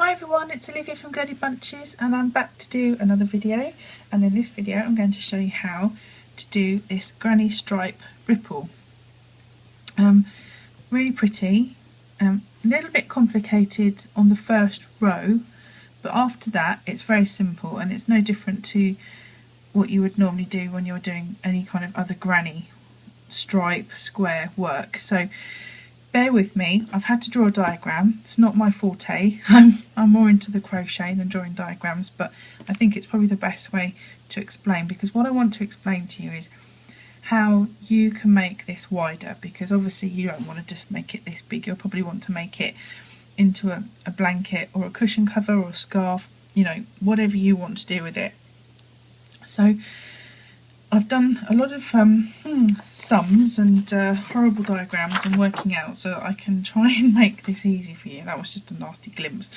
Hi everyone, it's Olivia from Girlybunches and I'm back to do another video, and in this video I'm going to show you how to do this granny stripe ripple. Really pretty, a little bit complicated on the first row, but after that it's very simple and it's no different to what you would normally do when you're doing any kind of other granny stripe square work. So bear with me, I've had to draw a diagram. It's not my forte. I'm more into the crochet than drawing diagrams, but I think it's probably the best way to explain, because what I want to explain to you is how you can make this wider, because obviously you don't want to just make it this big. You'll probably want to make it into a blanket or a cushion cover or a scarf, you know, whatever you want to do with it. So I've done a lot of sums and horrible diagrams and working out so that I can try and make this easy for you. That was just a nasty glimpse.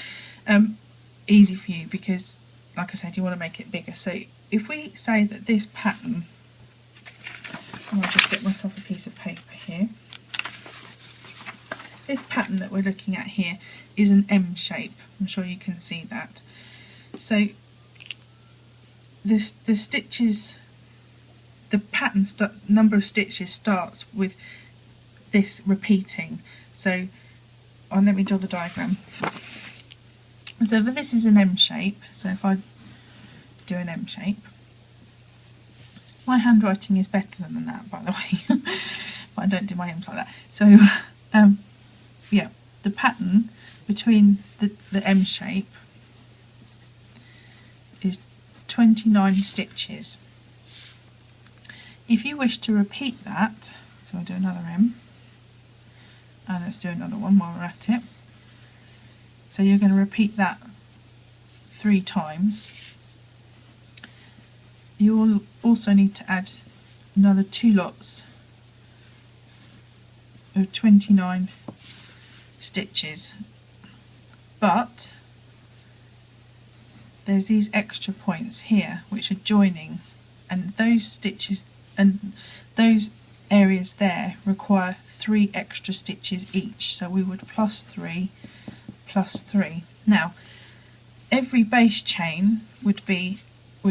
Easy for you because, like I said, you want to make it bigger. So if we say that this pattern, I'll just get myself a piece of paper here. This pattern that we're looking at here is an M shape. I'm sure you can see that. So the stitches, the pattern number of stitches starts with this repeating. So let me draw the diagram. So this is an M shape. So if I do an M shape, my handwriting is better than that, by the way, but I don't do my M's like that. So yeah, the pattern between the M shape is 29 stitches. If you wish to repeat that, so I'll do another M, and let's do another one while we're at it. So you're going to repeat that 3 times. You will also need to add another 2 lots of 29 stitches, but there's these extra points here which are joining, and those stitches and those areas there require 3 extra stitches each, so we would plus 3 plus 3. Now every base chain would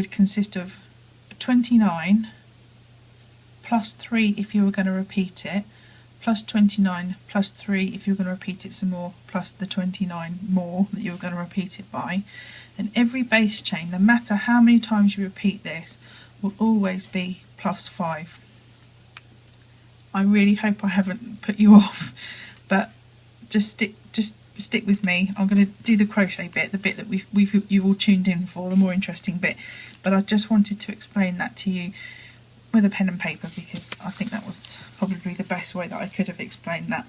consist of 29 plus 3 if you were going to repeat it, plus 29 plus 3 if you were going to repeat it some more, plus the 29 more that you were going to repeat it by. And every base chain, no matter how many times you repeat this, will always be plus 5. I really hope I haven't put you off, but just stick with me. I'm going to do the crochet bit, the bit that you've all tuned in for, the more interesting bit. But I just wanted to explain that to you with a pen and paper, because I think that was probably the best way that I could have explained that.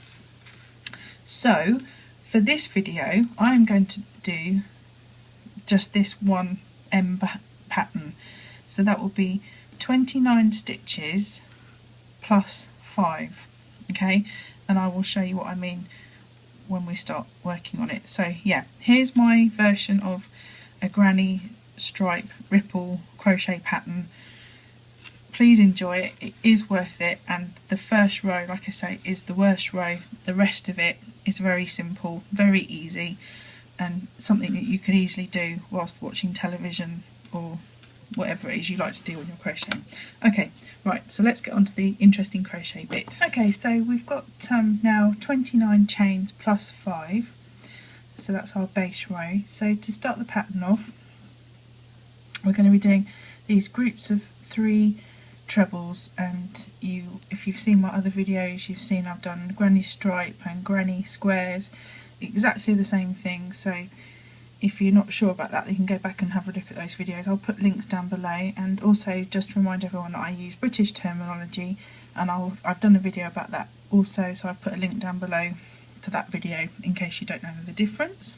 So for this video I'm going to do just this one M pattern, so that will be 29 stitches plus 5, okay, and I will show you what I mean when we start working on it. So yeah, here's my version of a granny stripe ripple crochet pattern. Please enjoy it, it is worth it, and the first row, like I say, is the worst row. The rest of it is very simple, very easy, and something that you can easily do whilst watching television or whatever it is you like to do when you're crocheting. Okay, right, so let's get on to the interesting crochet bit. Okay, so we've got now 29 chains plus 5, so that's our base row. So to start the pattern off, we're going to be doing these groups of 3 trebles, and if you've seen my other videos, you've seen I've done granny stripe and granny squares, exactly the same thing. So if you're not sure about that, you can go back and have a look at those videos. I'll put links down below, and also just to remind everyone that I use British terminology, and I've done a video about that also, so I've put a link down below to that video in case you don't know the difference.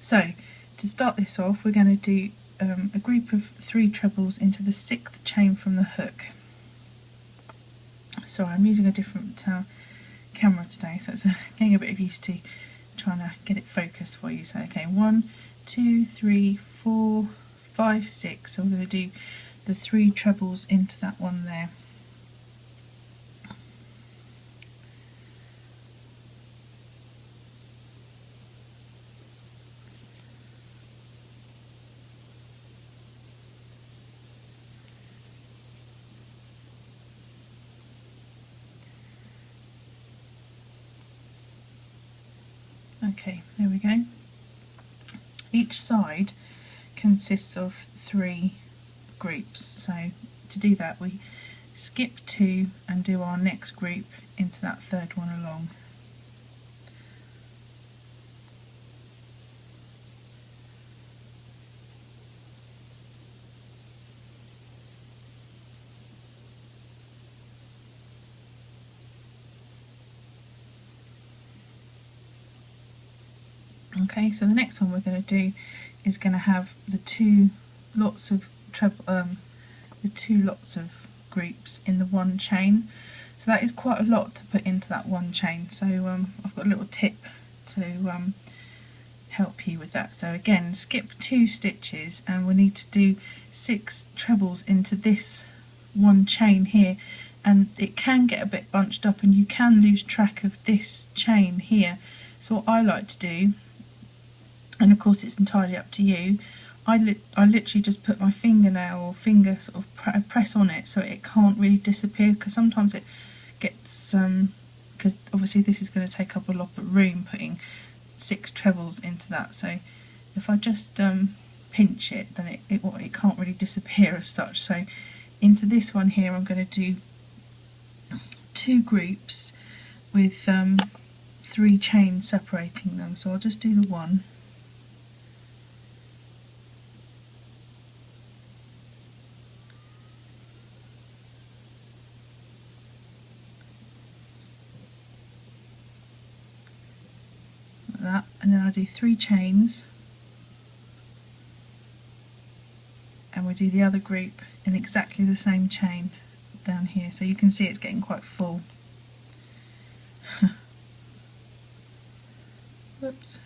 So to start this off, we're going to do a group of 3 trebles into the 6th chain from the hook. Sorry, I'm using a different camera today, so it's getting a bit of used to trying to get it focused for you. So okay, 1, 2, 3, 4, 5, 6. So we're going to do the 3 trebles into that one there. Okay, there we go. Each side consists of 3 groups, so to do that we skip 2 and do our next group into that third one along. Okay, so the next one we're going to do is going to have the 2 lots of groups in the one chain. So that is quite a lot to put into that one chain. So I've got a little tip to help you with that. So again, skip 2 stitches, and we need to do 6 trebles into this one chain here, and it can get a bit bunched up and you can lose track of this chain here. So what I like to do, and of course it's entirely up to you, I literally just put my fingernail or finger sort of press on it so it can't really disappear, because sometimes it gets, because obviously this is going to take up a lot of room putting 6 trebles into that. So if I just pinch it, then it can't really disappear as such. So into this one here I'm going to do 2 groups with 3 chains separating them. So I'll just do the one. That, and then I do 3 chains, and we do the other group in exactly the same chain down here, so you can see it's getting quite full. Whoops.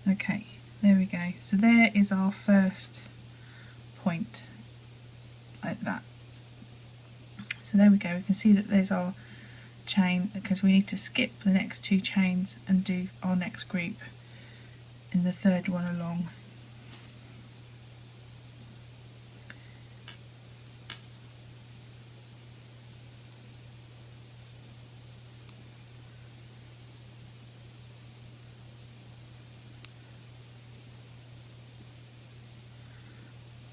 Okay, there we go. So there is our first point, like that. So there we go, we can see that there's our chain, because we need to skip the next 2 chains and do our next group in the third one along.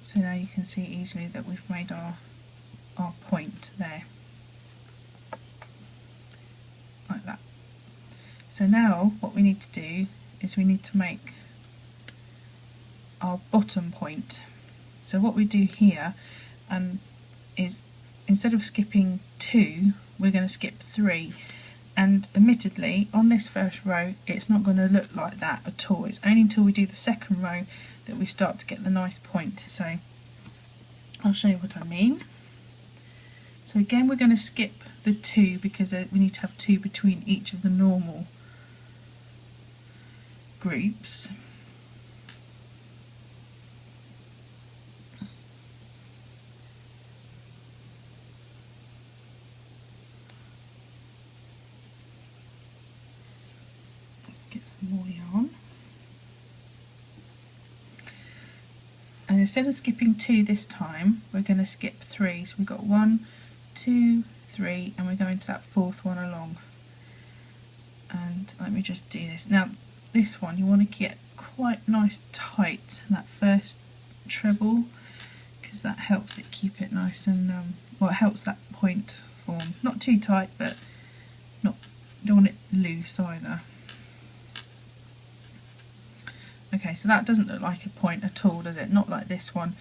So now you can see easily that we've made our point there, like that. So now what we need to do is we need to make our bottom point. So what we do here is, instead of skipping 2, we're going to skip 3, and admittedly on this first row it's not going to look like that at all. It's only until we do the second row that we start to get the nice point. So I'll show you what I mean. So again we're going to skip the 2 because we need to have 2 between each of the normal groups. Get some more yarn. And instead of skipping 2 this time, we're going to skip 3. So we've got 1, 2, 3, and we're going to that 4th one along. And let me just do this. Now this one you want to get quite nice tight, that first treble, because that helps it keep it nice and, well, it helps that point form. Not too tight, but don't want it loose either. Okay, so that doesn't look like a point at all, does it? Not like this one.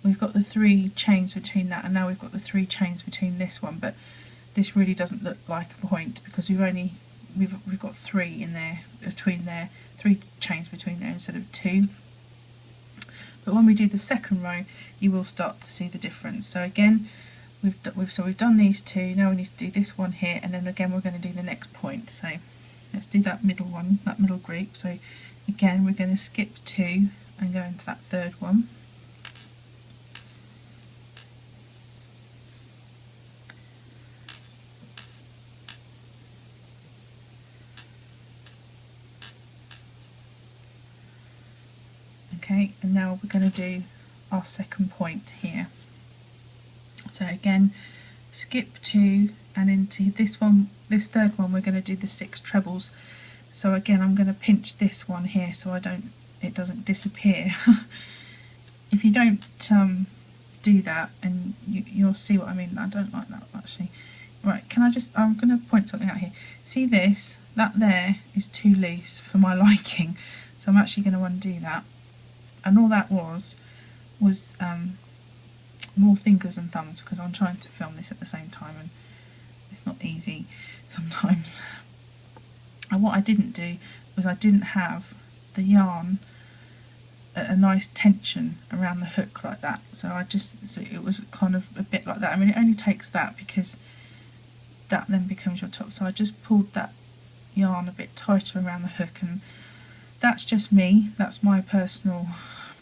We've got the 3 chains between that, and now we've got the 3 chains between this one, but this really doesn't look like a point because we've got 3 in there between there, 3 chains between there instead of 2. But when we do the second row, you will start to see the difference. So again, we've done these 2. Now we need to do this one here, and then again we're going to do the next point. So let's do that middle one, that middle group. So again we're going to skip 2 and go into that 3rd one. Okay, and now we're going to do our second point here. So again, skip 2 and into this one, this third one we're going to do the 6 trebles. So again I'm going to pinch this one here so it doesn't disappear. If you don't do that, and you'll see what I mean. I don't like that actually. Right, I'm going to point something out here. See this? That there is too loose for my liking, so I'm actually going to undo that. And all that was more fingers and thumbs, because I'm trying to film this at the same time and it's not easy sometimes. And what I didn't do was I didn't have the yarn at a nice tension around the hook like that, so it was kind of a bit like that. I mean, it only takes that because that then becomes your top, so I just pulled that yarn a bit tighter around the hook, and that's just me, that's my personal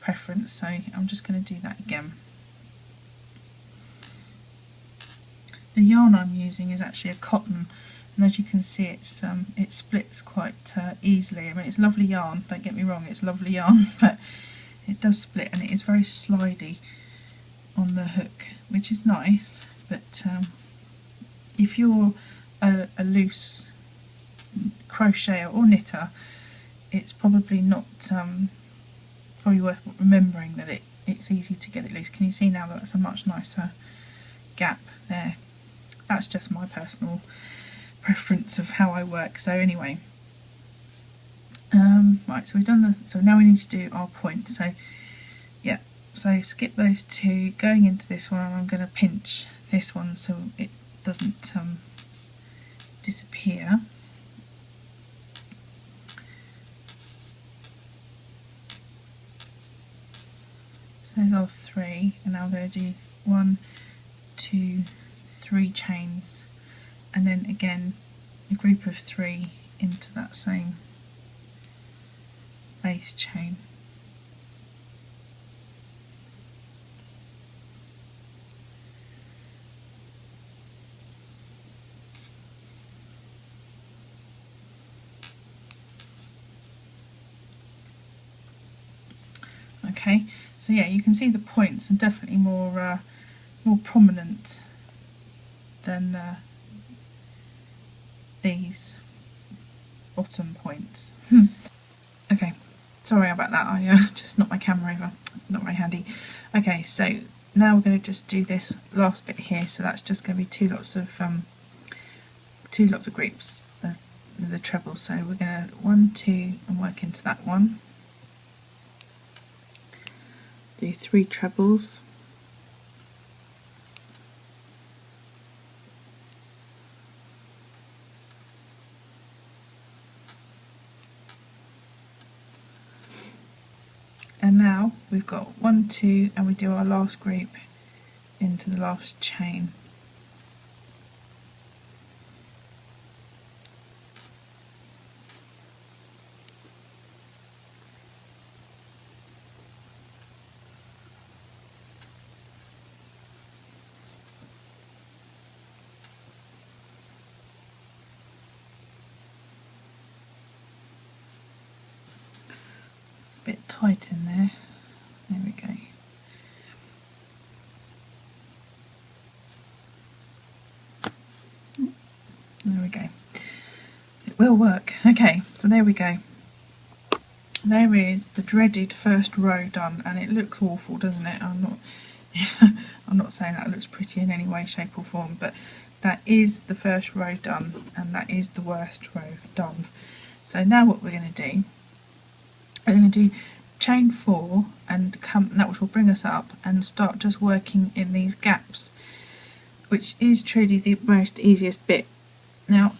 preference, so I'm just going to do that again. The yarn I'm using is actually a cotton, and as you can see it splits quite easily. I mean, it's lovely yarn, don't get me wrong, it's lovely yarn, but it does split and it is very slidey on the hook, which is nice. But if you're a loose crocheter or knitter, it's probably not probably worth remembering that it's easy to get it loose. Can you see now that that's a much nicer gap there? That's just my personal preference of how I work. So anyway, right, so we've done so now we need to do our point. So yeah, so skip those 2, going into this one, and I'm going to pinch this one so it doesn't disappear. So there's our 3, and now I'm going to do 1, 2, 3 chains, and then again a group of 3 into that same base chain. Okay, so yeah, you can see the points are definitely more prominent than these bottom points. Okay, sorry about that, I just knocked my camera over, not very handy. Okay, so now we're going to just do this last bit here, so that's just going to be two lots of groups of the treble. So we're going to 1, 2 and work into that one, do 3 trebles, and now we've got 1, 2, and we do our last group into the last chain. Bit tight in there. There we go. There we go. It will work. Okay, so there we go. There is the dreaded first row done, and it looks awful, doesn't it? I'm not saying that it looks pretty in any way, shape or form, but that is the first row done, and that is the worst row done. So now what we're going to do, we're going to do chain 4 and that which will bring us up and start just working in these gaps, which is truly the most easiest bit. Now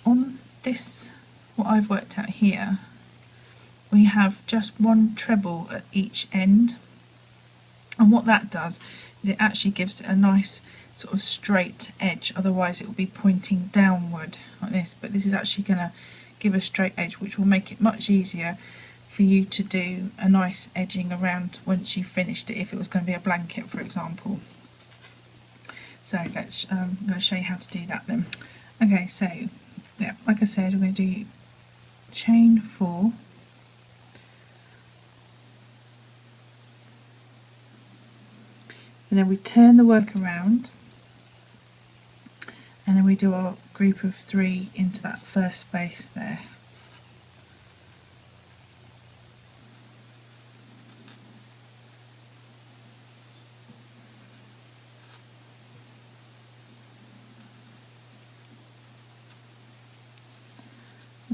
on this, what I've worked out here, we have just 1 treble at each end, and what that does is it actually gives it a nice sort of straight edge, otherwise it will be pointing downward like this, but this is actually going to give a straight edge, which will make it much easier for you to do a nice edging around once you've finished it, if it was going to be a blanket, for example. So let's I'm going to show you how to do that then. Okay, so yeah, like I said, we're going to do chain 4, and then we turn the work around, and then we do our group of 3 into that first space there.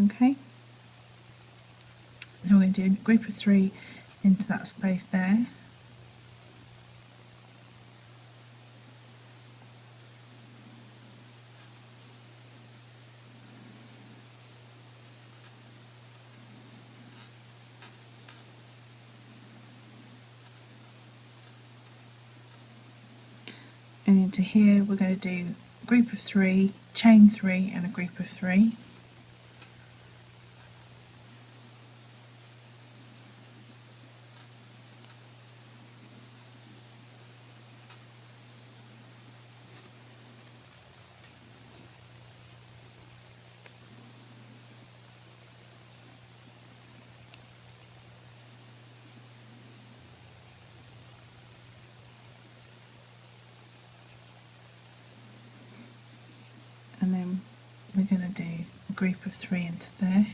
Okay, now we're going to do a group of 3 into that space there. And into here we're going to do a group of 3, chain 3 and a group of 3. And then we're going to do a group of 3 into there.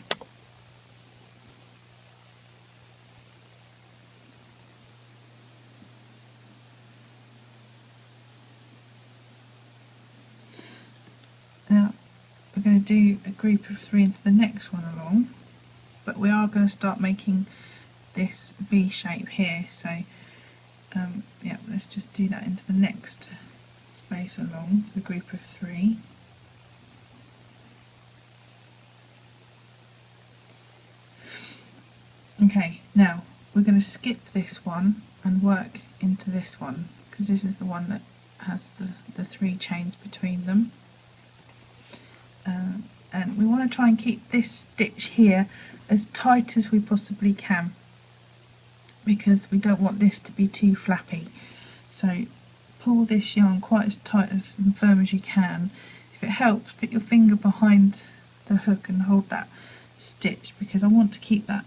Now we're going to do a group of 3 into the next one along, but we are going to start making this V shape here, so yeah, let's just do that into the next space along the group of 3. Okay, now we're going to skip this one and work into this one, because this is the one that has the 3 chains between them. And we want to try and keep this stitch here as tight as we possibly can, because we don't want this to be too flappy. So pull this yarn quite as tight and firm as you can. If it helps, put your finger behind the hook and hold that stitch, because I want to keep that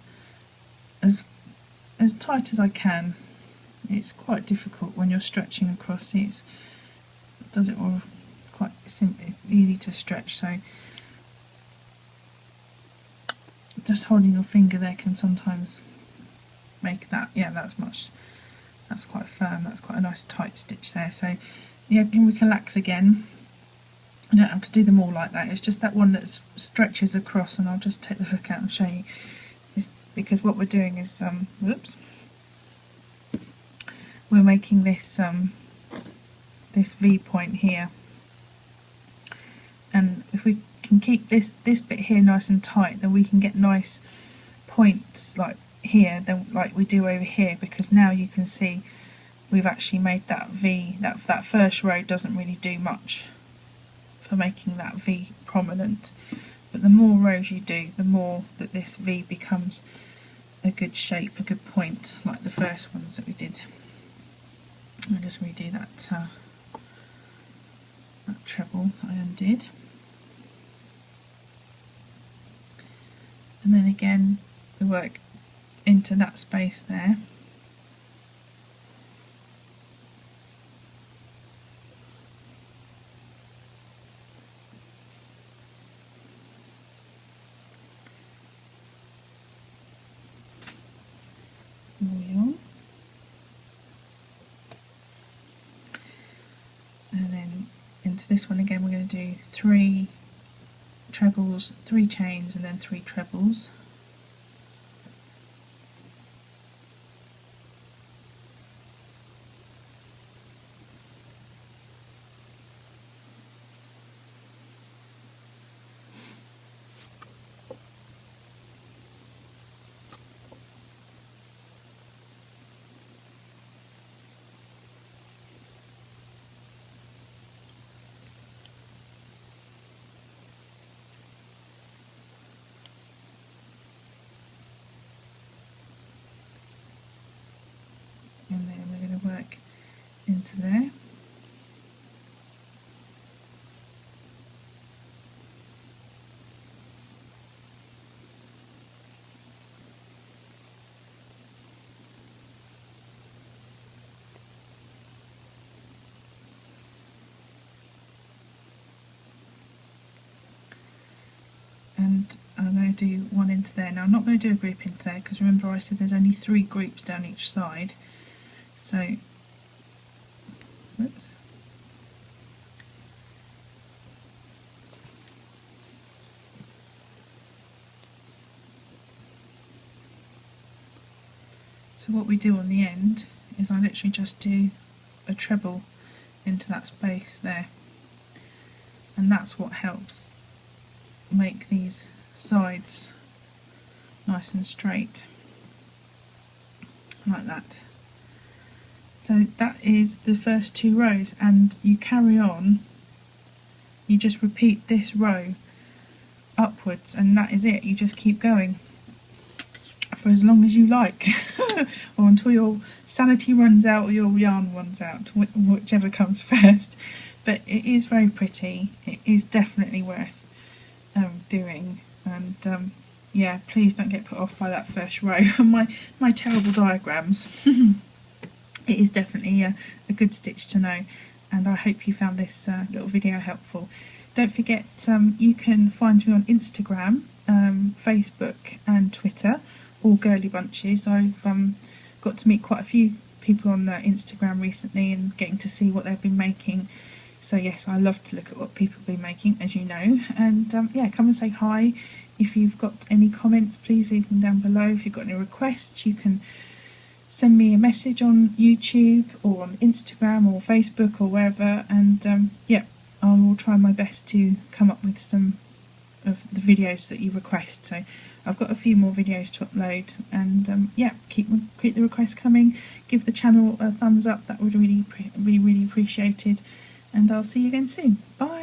as tight as I can. It's quite difficult when you're stretching across. It does it all quite simply, easy to stretch, so just holding your finger there can sometimes make that, yeah, that's quite firm, that's quite a nice tight stitch there. So yeah, we can relax again. You don't have to do them all like that, it's just that one that stretches across, and I'll just take the hook out and show you. Because what we're doing is, whoops, we're making this this V point here, and if we can keep this bit here nice and tight, then we can get nice points like here, like we do over here, because now you can see we've actually made that V. That first row doesn't really do much for making that V prominent, but the more rows you do, the more that this V becomes a good shape, a good point, like the first ones that we did. I'll just redo that treble that I undid. And then again we work into that space there. And then into this one again we're going to do 3 trebles, 3 chains and then 3 trebles. And then we're going to work into there. going to do one into there. Now I'm not going to do a group into there because remember I said there's only 3 groups down each side. So, whoops. So what we do on the end is I literally just do a treble into that space there, and that's what helps make these sides nice and straight like that. So that is the first 2 rows, and you carry on, you just repeat this row upwards, and that is it. You just keep going for as long as you like or until your sanity runs out or your yarn runs out, whichever comes first. But it is very pretty, it is definitely worth doing, and yeah, please don't get put off by that first row and my terrible diagrams. It is definitely a good stitch to know, and I hope you found this little video helpful. Don't forget, you can find me on Instagram, Facebook and Twitter, all Girlybunches. I've got to meet quite a few people on Instagram recently and getting to see what they've been making. So yes, I love to look at what people have been making, as you know, and yeah, come and say hi. If you've got any comments, please leave them down below. If you've got any requests, you can send me a message on YouTube or on Instagram or Facebook or wherever, and yeah, I will try my best to come up with some of the videos that you request. So I've got a few more videos to upload, and yeah, keep the requests coming. Give the channel a thumbs up, that would really be appreciated, and I'll see you again soon. Bye.